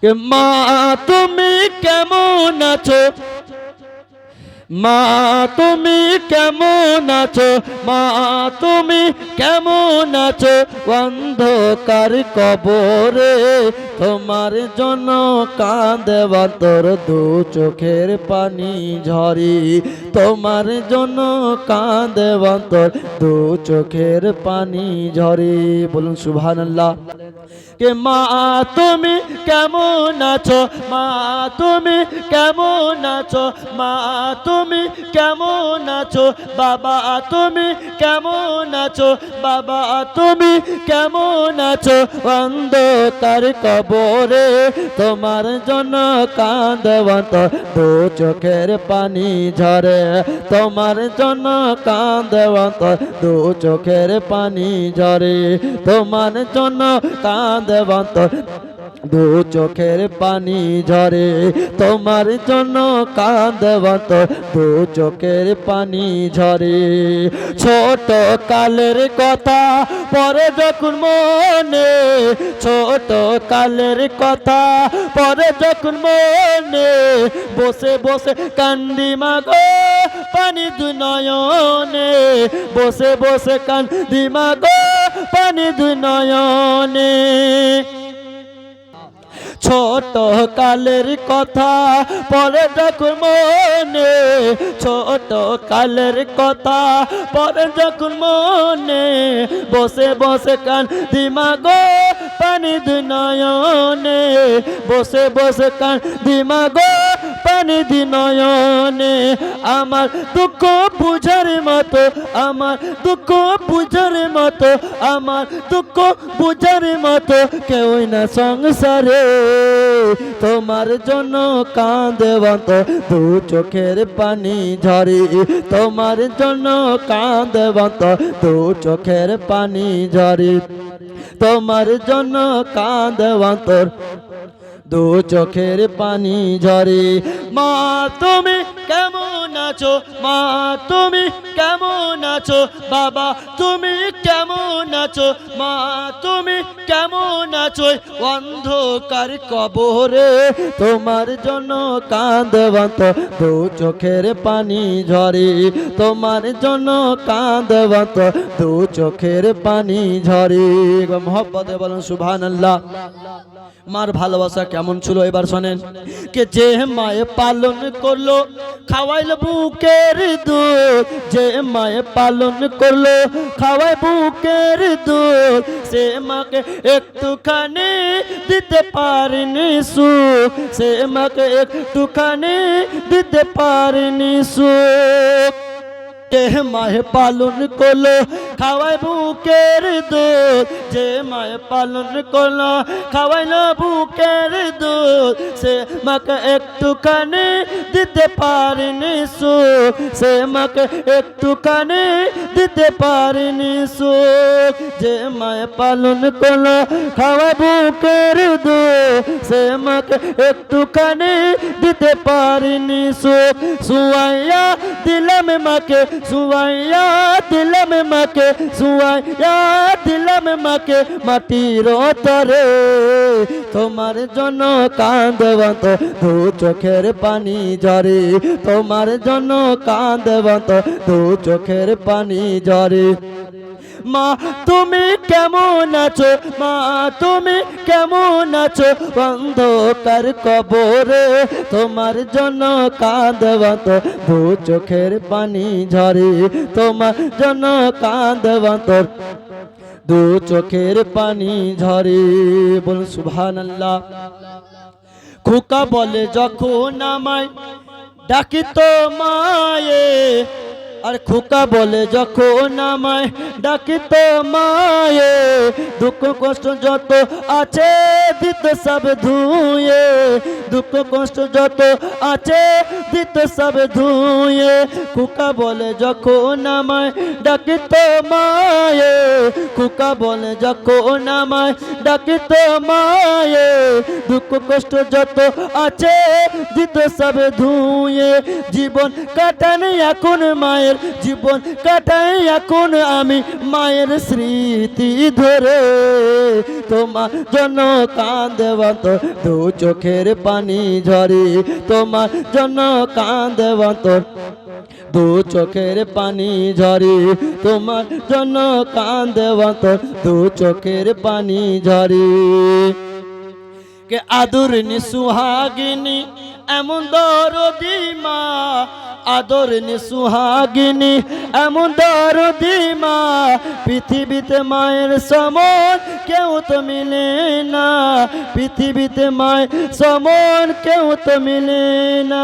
কে মা তুমি কেমন আছো, মা তুমি কেমন আছো, মা তুমি কেমন আছো, অন্ধকার কবরে তোমার জন্য কাঁদে অন্তর, দু চোখের পানি ঝরি তোমার জন্য কাঁদে অন্তর, দু চোখের পানি ঝরি। বলুন সুবহানাল্লাহ। কে মা তুমি কেমন আছো, মা তুমি কেমন আছো, মা তুমি কেমন আছো, বাবা তুমি কেমন আছো, বাবা তুমি কেমন আছো, অন্ধকার কবরে তোমার জন্য কাঁদে অন্তর, দু চোখের পানি ঝরে তোমার জন্য কাঁদে অন্তর, দু চোখের পানি ঝরে তোমার জন্য কাঁদে অন্তর, দু চোখের পানি ঝরে তোমার জন্য কাঁদে অন্তর, দু চোখের পানি ঝরে। ছোট কালের কথা পরে যখন মনে, ছোট কালের কথা পরে যখন মনে, বসে বসে কান্দি মাগো পানি দুই নয়নে, বসে বসে কান্দি মাগো পানি দুই নয়নে। ছোট কালের কথা পরে যখন মনে, ছোট কালের কথা পরে যখন মনে, বসে বসে কান্দি মাগো পানি দুই নয়নে, বসে বসে কান্দি মাগো পানি দুই নয়নে। আমার দুঃখ বুঝার মতো, আমার দুঃখ বুঝার মতো, আমার দুঃখ বুঝার মতো কেউ না সংসারে, তোমার জন্য কাঁদে অন্তর, দু চোখের পানি ঝরি তোমার জন্য কাঁদে অন্তর, দু চোখের পানি ঝরি তোমার জন্য কাঁদে অন্তর, দু চোখের পানি ঝরে। মা তুমি কেমন আছো, মা তুমি কেমন আছো, বাবা তুমি কেমন আছো, মা তুমি কেমন আছো, অন্ধকার কবরে তোমার জন্য কাঁদে অন্তর, দু চোখের পানি ঝরে তোমার জন্য কাঁদে অন্তর, দু চোখের পানি ঝরে। মোহব্বতে বলুন সুবহানাল্লাহ। মার ভালোবাসা কেমন ছিল এবার শোনেন। কে যে মায়ে পালন করলো খাওয়াইলো বুকের দুধ, যে মায়ে পালন করলো খাওয়াই বুকের দুধ, সে মাকে একটুখানি দিতে পারিনি সুখ, সে মাকে একটুখানি দিতে পারিনি সুখ। যে মায়ে পালন করলো খাওয়াই বুকের দুধ, যে মায়ে পালন করলো খাওয়াইলো বুকের দুধ, সে মাকে একটুখানি দিতে পারিনি সুখ, সে মাকে একটুখানি দিতে পারিনি সুখ। যে মায়ে পালন করলো খাওয়াই বুকের দুধ, সে মাকে একটুখানি দিতে পারিনি সুখ। সুয়াইয়া দিলাম মাকে, সুয়াইয়া দিলাম মাকে, সুয়াইয়া দিলাম মাকে মাটির তরে, তোমার জন্য কাঁদে অন্তর, দু চোখের পানি ঝরে তোমার জন্য কাঁদে অন্তর, দু চোখের পানি ঝরে। মা তুমি কেমন আছো, মা তুমি কেমন আছো, অন্ধকার কবরে তোমার জন্য কাঁদে অন্তর, দু চোখের পানি ঝরে তোমার জন্য কাঁদে অন্তর, দু চোখের পানি ঝরে। বলুন সুবহানাল্লাহ। খোকা বলে যখন আমায় ডাকি তো মায়ে, আর খোকা বলে যখন আমায় ডাকি তো মায়ে, দুঃখ কষ্ট যত আছে দিতে সব ধুয়ে, দুঃখ কষ্ট যত আছে দিত সব ধুয়ে খোকা বলে যখন আমায় ডাকিত মায়ে খোকা বলে যখন আমায় ডাকিত মায়ে দুঃখ কষ্ট যত আছে দিত সব ধুয়ে জীবন কাটানে এখন মায়ের জীবন কাটাই এখন আমি মায়ের স্মৃতি ধরে তোমার জন্য কাঁদে অন্তর দু চোখের পানি ঝরে তোমার জন্য কাঁদে অন্তর দু চোখের পানি ঝরে তোমার জন্য কাঁদে অন্তর দু চোখের পানি ঝরে কে আদুরনি সুহাগিনী এমন দরদি মা আদরনি সুহাগিনী এমন দরদি মা পৃথিবীতে মায়ের সমান কেউ তো মিলে না পৃথিবীতে মায়ের সমান কেউ তো মিলে না।